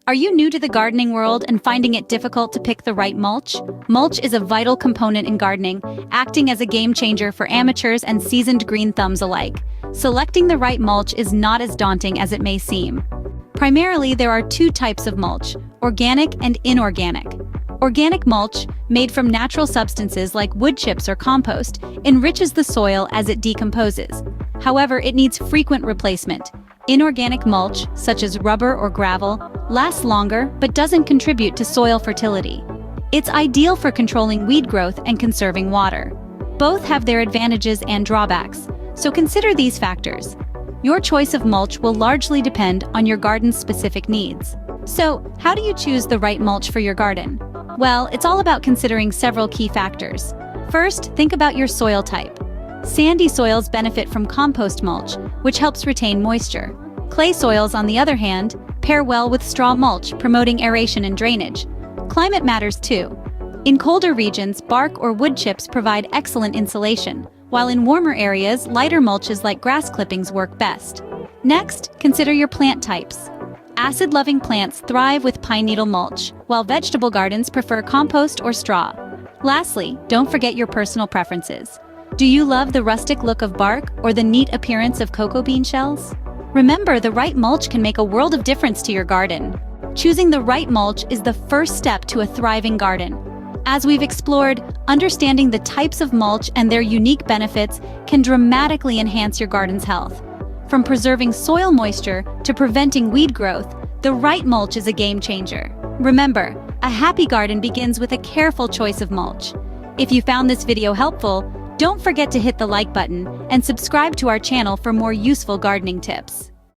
Are you new to the gardening world and finding it difficult to pick the right mulch? Mulch is a vital component in gardening, acting as a game changer for amateurs and seasoned green thumbs alike. Selecting the right mulch is not as daunting as it may seem. Primarily, there are two types of mulch: organic and inorganic. Organic mulch, made from natural substances like wood chips or compost, enriches the soil as it decomposes. However, it needs frequent replacement. Inorganic mulch, such as rubber or gravel, lasts longer but doesn't contribute to soil fertility. It's ideal for controlling weed growth and conserving water. Both have their advantages and drawbacks, so consider these factors. Your choice of mulch will largely depend on your garden's specific needs. So, how do you choose the right mulch for your garden? Well, it's all about considering several key factors. First, think about your soil type. Sandy soils benefit from compost mulch, which helps retain moisture. Clay soils, on the other hand, pair well with straw mulch, promoting aeration and drainage. Climate matters too. In colder regions, bark or wood chips provide excellent insulation, while in warmer areas, lighter mulches like grass clippings work best. Next, consider your plant types. Acid-loving plants thrive with pine needle mulch, while vegetable gardens prefer compost or straw. Lastly, don't forget your personal preferences. Do you love the rustic look of bark or the neat appearance of cocoa bean shells? Remember, the right mulch can make a world of difference to your garden. Choosing the right mulch is the first step to a thriving garden. As we've explored, understanding the types of mulch and their unique benefits can dramatically enhance your garden's health. From preserving soil moisture to preventing weed growth, the right mulch is a game changer. Remember, a happy garden begins with a careful choice of mulch. If you found this video helpful, don't forget to hit the like button and subscribe to our channel for more useful gardening tips.